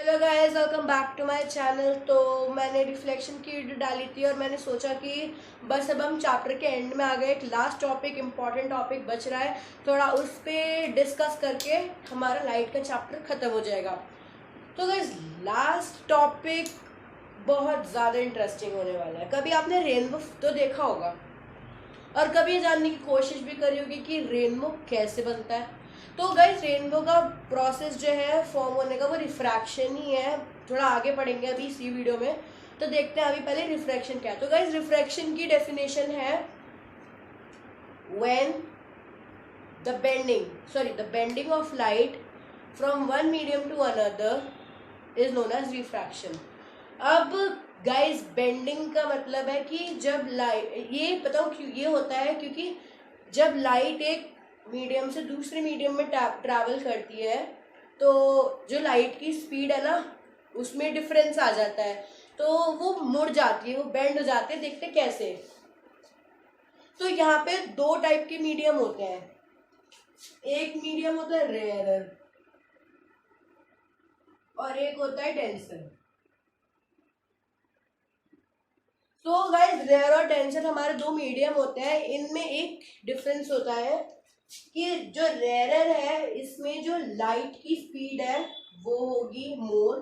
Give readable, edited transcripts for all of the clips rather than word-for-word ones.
Hello guys, welcome back to my channel. तो मैंने reflection की वीडियो डाली थी और मैंने सोचा कि बस अब हम चैप्टर के एंड में आ गए। एक लास्ट टॉपिक, इम्पॉर्टेंट टॉपिक बच रहा है, थोड़ा उस पर डिस्कस करके हमारा लाइट का चैप्टर ख़त्म हो जाएगा। तो गाइस, लास्ट टॉपिक बहुत ज़्यादा इंटरेस्टिंग होने वाला है। कभी आपने रेनबो तो देखा होगा और कभी ये जानने की कोशिश भी करी होगी कि रेनबो कैसे बनता है। तो गाइस, रेनबो का प्रोसेस जो है फॉर्म होने का, वो रिफ्रैक्शन ही है। थोड़ा आगे पढ़ेंगे अभी इसी वीडियो में, तो देखते हैं अभी पहले रिफ्रैक्शन क्या है। तो गाइस, रिफ्रैक्शन की डेफिनेशन है when the bending of light from one medium to another is known as refraction. अब गाइस, बेंडिंग का मतलब है कि जब लाइट, ये बताओ क्यों ये होता है, क्योंकि जब लाइट एक मीडियम से दूसरे मीडियम में ट्रैवल करती है तो जो लाइट की स्पीड है ना, उसमें डिफरेंस आ जाता है, तो वो मुड़ जाती है, वो बेंड हो जाते हैं। देखते कैसे। तो यहाँ पे दो टाइप के मीडियम होते हैं। एक मीडियम होता है रेयरर और एक होता है डेंसर। तो गाइस, रेयर और डेंसर हमारे दो मीडियम होते हैं। इनमें एक डिफरेंस होता है कि जो रेयरर है, इसमें जो लाइट की स्पीड है वो होगी मोर,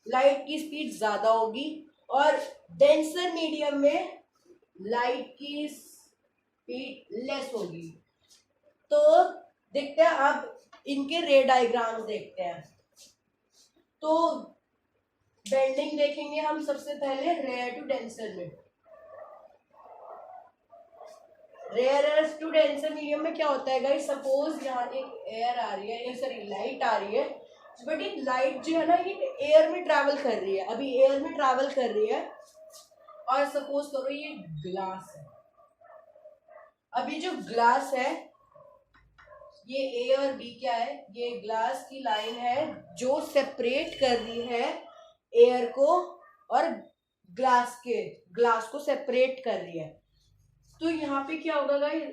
लाइट की स्पीड ज्यादा होगी। और डेंसर मीडियम में लाइट की स्पीड लेस होगी। तो देखते हैं अब इनके रे डायग्राम्स देखते हैं। तो बेंडिंग देखेंगे हम सबसे पहले रेयर टू डेंसर में। रेयर टू डेंसर मीडियम में क्या होता है गाइस, सपोज यहाँ एक एयर आ रही है, सॉरी लाइट आ रही है, बट ये लाइट जो है ना, ये एयर में ट्रैवल कर रही है। अभी एयर में ट्रैवल कर रही है और सपोज करो ये ग्लास है। अभी जो ग्लास है, ये ए और बी क्या है, ये ग्लास की लाइन है जो सेपरेट कर रही है एयर को और ग्लास को सेपरेट कर रही है। तो यहाँ पे क्या होगा गाइस,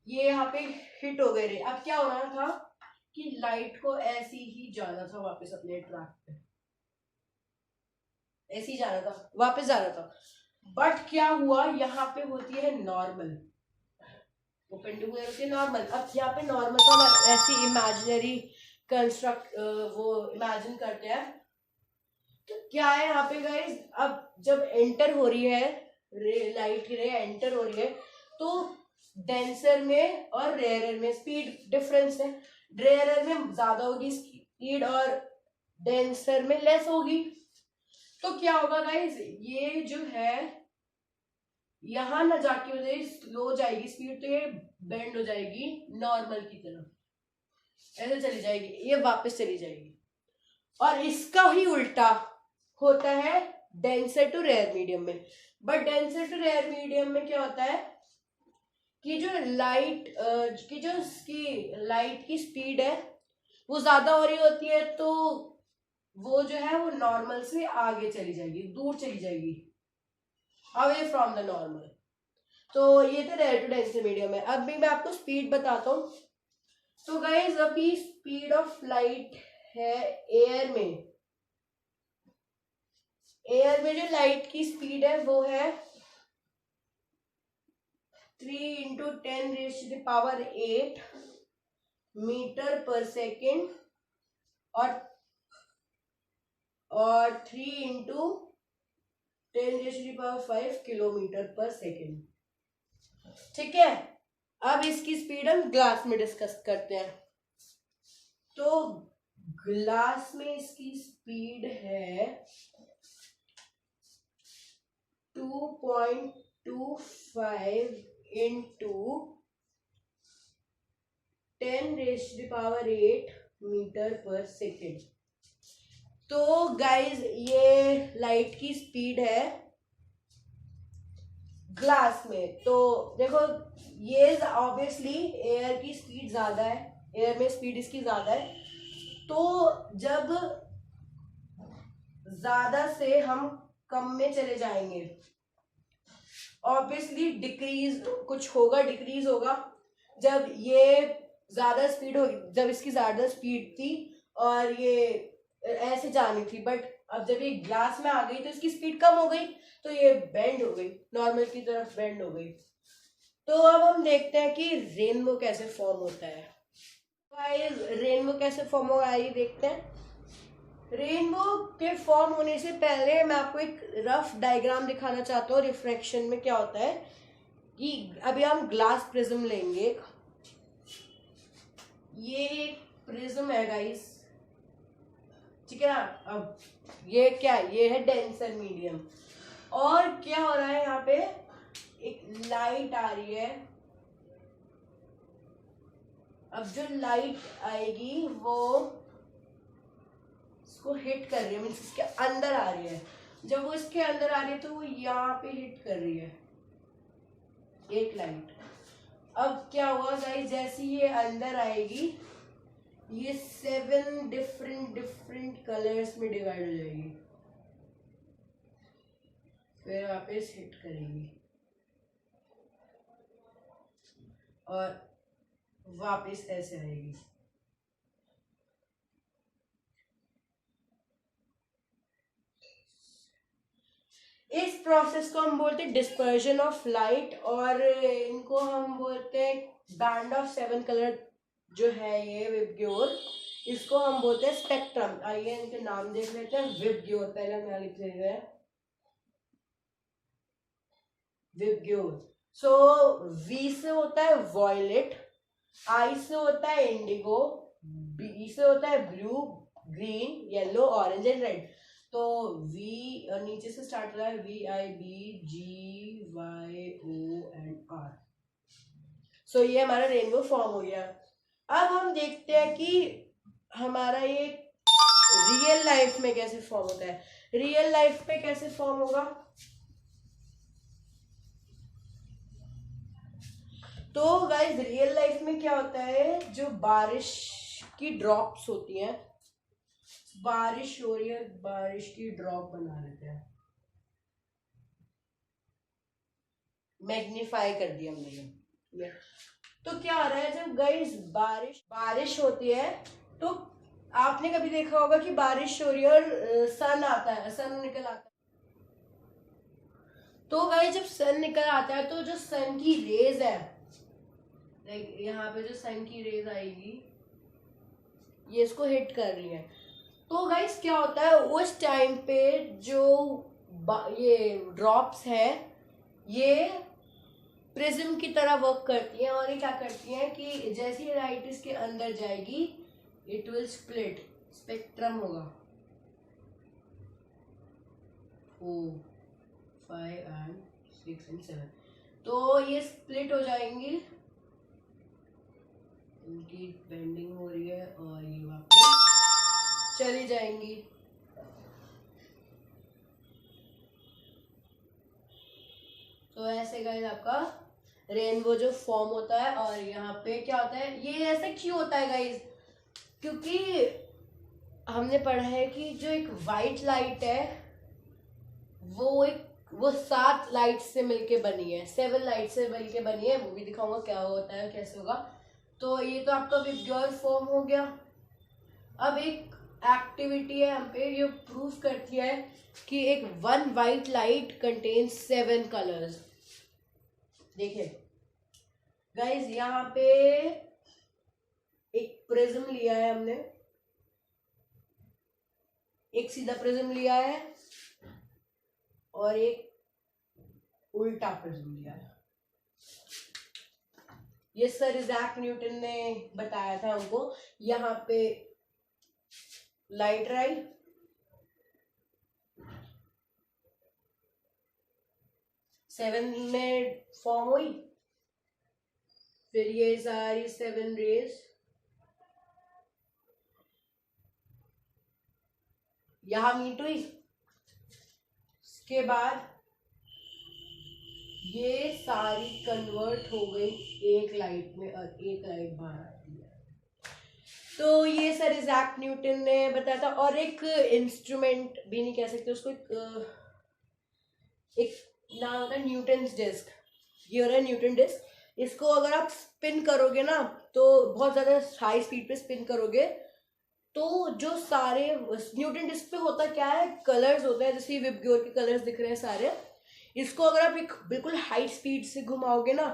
ये यहाँ पे हिट हो गए रे। अब क्या होना था कि लाइट को ऐसे ही जाना था वापस अपने ट्रैक पे, ऐसे ही जाना था, वापस जाना था। बट क्या हुआ, यहाँ पे होती है नॉर्मल, वो पेंडुलम होती है नॉर्मल। अब यहाँ पे नॉर्मल को हम ऐसी इमेजिनरी कंस्ट्रक्ट वो इमेजिन करते हैं। तो क्या है यहाँ पे गाइस, अब जब एंटर हो रही है रे, लाइट की रे एंटर हो रही है, तो डेंसर में और रेयरर में स्पीड डिफरेंस है। रेयरर में ज्यादा होगी स्पीड और डेंसर में लेस होगी। तो क्या होगा गाइस, ये जो है यहां ना जाके हो जाए, स्लो जाएगी स्पीड, तो ये बेंड हो जाएगी नॉर्मल की तरफ, ऐसे चली जाएगी, ये वापस चली जाएगी। और इसका ही उल्टा होता है डेंसर टू रेयर मीडियम में। But denser to rare medium में क्या होता है कि जो लाइट की स्पीड है वो ज्यादा हो रही होती है, तो वो जो है वो नॉर्मल से आगे चली जाएगी, दूर चली जाएगी, अवे फ्रॉम द नॉर्मल। तो ये थे रेयर टू डेंसर मीडियम में। अब भी मैं आपको स्पीड बताता हूँ। तो गाइस, अभी स्पीड ऑफ लाइट है एयर में, जो लाइट की स्पीड है वो है 3 × 10⁸ मीटर पर सेकेंड और 3 × 10⁵ किलोमीटर पर सेकेंड। ठीक है, अब इसकी स्पीड हम ग्लास में डिस्कस करते हैं। तो ग्लास में इसकी स्पीड है 2.25 × 10⁸ मीटर पर सेकेंड। तो गाइज, ये लाइट की स्पीड है ग्लास में। तो देखो, ये ऑब्वियसली एयर की स्पीड ज्यादा है, एयर में स्पीड इसकी ज्यादा है। तो जब ज्यादा से हम कम में चले जाएंगे, ऑब्वियसली डिक्रीज कुछ होगा, डिक्रीज होगा। जब ये ज्यादा स्पीड होगी, जब इसकी ज्यादा स्पीड थी और ये ऐसे जानी थी, बट अब जब ये ग्लास में आ गई तो इसकी स्पीड कम हो गई, तो ये बेंड हो गई, नॉर्मल की तरफ बेंड हो गई। तो अब हम देखते हैं कि रेनबो कैसे फॉर्म होता है। गाइस रेनबो कैसे फॉर्म होगा आइए देखते हैं। रेनबो के फॉर्म होने से पहले मैं आपको एक रफ डायग्राम दिखाना चाहता हूँ रिफ्रैक्शन में क्या होता है। कि अभी हम ग्लास प्रिज्म लेंगे, ये एक प्रिज्म है गाइस, ठीक है ना। अब ये क्या है, ये है डेंसर मीडियम, और क्या हो रहा है यहाँ पे, एक लाइट आ रही है। अब जो लाइट आएगी वो इसको हिट कर रही है, मीन्स इसके अंदर आ रही है। जब वो इसके अंदर आ रही है तो वो यहाँ पे हिट कर रही है एक लाइट। अब क्या हुआ गाइस, जैसे ये अंदर आएगी ये 7 डिफरेंट कलर्स में डिवाइड हो जाएगी, फिर वापस हिट करेंगी और वापस ऐसे आएगी। इस प्रोसेस को हम बोलते हैं डिस्पर्जन ऑफ लाइट, और इनको हम बोलते हैं बैंड ऑफ 7 कलर जो है ये विबग्योर, इसको हम बोलते हैं स्पेक्ट्रम। आइए इनके नाम देख लेते हैं। विबग्योर पहले हम यहाँ लिख लेते हैं विबग्योर। सो वी से होता है वॉयलेट, आई से होता है इंडिगो, बी से होता है blue, green, yellow, orange and red. तो वी नीचे से स्टार्ट हो रहा है, V I B G Y O and R. So ये हमारा रेनबो फॉर्म हो गया। अब हम देखते हैं कि हमारा ये रियल लाइफ में कैसे फॉर्म होता है। रियल लाइफ में कैसे फॉर्म होगा, तो गाइस रियल लाइफ में क्या होता है, जो बारिश की ड्रॉप्स होती हैं, बारिश हो रही है, बारिश की ड्रॉप बना लेते हैं, मैग्नीफाई कर दिया हमने ये। तो क्या हो रहा है, जब गाइस बारिश होती है तो आपने कभी देखा होगा कि बारिश हो रही है और सन आता है, सन निकल आता है। तो गाइस जब सन निकल आता है तो जो सन की रेज है, लाइक यहाँ पे जो सन की रेज आएगी ये इसको हिट कर रही है। तो गाइस क्या होता है उस टाइम पे, जो ये ड्रॉप्स है ये प्रिज्म की तरह वर्क करती हैं, और ये क्या करती हैं कि जैसे ही लाइट इसके अंदर जाएगी इट विल स्प्लिट, स्पेक्ट्रम होगा 4 5 एंड 6 एंड 7। तो ये स्प्लिट हो जाएंगी, इनकी बेंडिंग हो रही है और ये वापस चली जाएंगी। तो ऐसे गाइस आपका रेनबो जो फॉर्म होता है। और यहाँ पे क्या होता है, ये ऐसा क्यों होता है गाइस, क्योंकि हमने पढ़ा है कि जो एक वाइट लाइट है वो 7 लाइट से मिलके बनी है, 7 लाइट से मिलके बनी है। वो भी दिखाऊंगा क्या होता है कैसे होगा। तो ये तो आपका विबग्योर फॉर्म हो गया। अब एक एक्टिविटी है हम पे, ये प्रूफ करती है कि एक 1 वाइट लाइट कंटेन्स 7 कलर्स। देखिए गाइस यहाँ पे एक प्रिज्म लिया है हमने, एक सीधा प्रिज्म लिया है और एक उल्टा प्रिज्म लिया है। ये सर इज़ैक न्यूटन ने बताया था हमको। यहाँ पे लाइट आई, सेवन में फॉर्म हुई, फिर ये सारी 7 रेज यहां मीट हुई, इसके बाद ये सारी कन्वर्ट हो गई एक लाइट में और एक लाइट बाहर आती है। तो ये सर इज़ैक न्यूटन ने बताया था। और एक इंस्ट्रूमेंट भी नहीं कह सकते उसको, एक नाम होता है न्यूटन्स डिस्क। ये हो रहा है न्यूटन डिस्क। इसको अगर आप स्पिन करोगे ना तो बहुत ज़्यादा हाई स्पीड पे स्पिन करोगे तो जो सारे न्यूटन डिस्क पे होता क्या है, कलर्स होते हैं, जैसे विबग्योर के कलर्स दिख रहे हैं सारे, इसको अगर आप एक बिल्कुल हाई स्पीड से घुमाओगे ना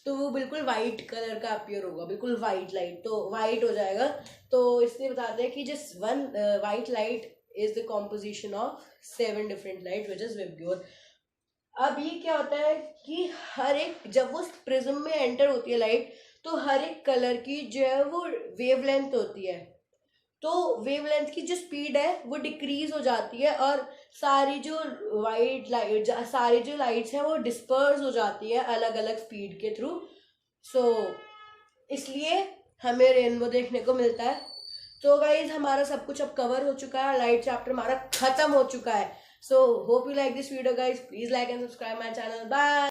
तो वो बिल्कुल वाइट कलर का अपीयर होगा, बिल्कुल वाइट लाइट, तो वाइट हो जाएगा। तो इसलिए बताते हैं कि just one white light is the composition of 7 different light which is VIBGYOR. अब ये क्या होता है कि हर एक, जब वो प्रिज्म में एंटर होती है लाइट, तो हर एक कलर की जो है वो वेवलेंथ होती है, तो वेवलेंथ की जो स्पीड है वो डिक्रीज हो जाती है, और सारी जो वाइट लाइट, सारी जो लाइट्स हैं वो डिस्पर्स हो जाती है अलग अलग स्पीड के थ्रू। सो इसलिए हमें रेनबो देखने को मिलता है। तो गाइज हमारा सब कुछ अब कवर हो चुका है, लाइट चैप्टर हमारा खत्म हो चुका है। So hope you like this video guys, please like and subscribe my channel, bye.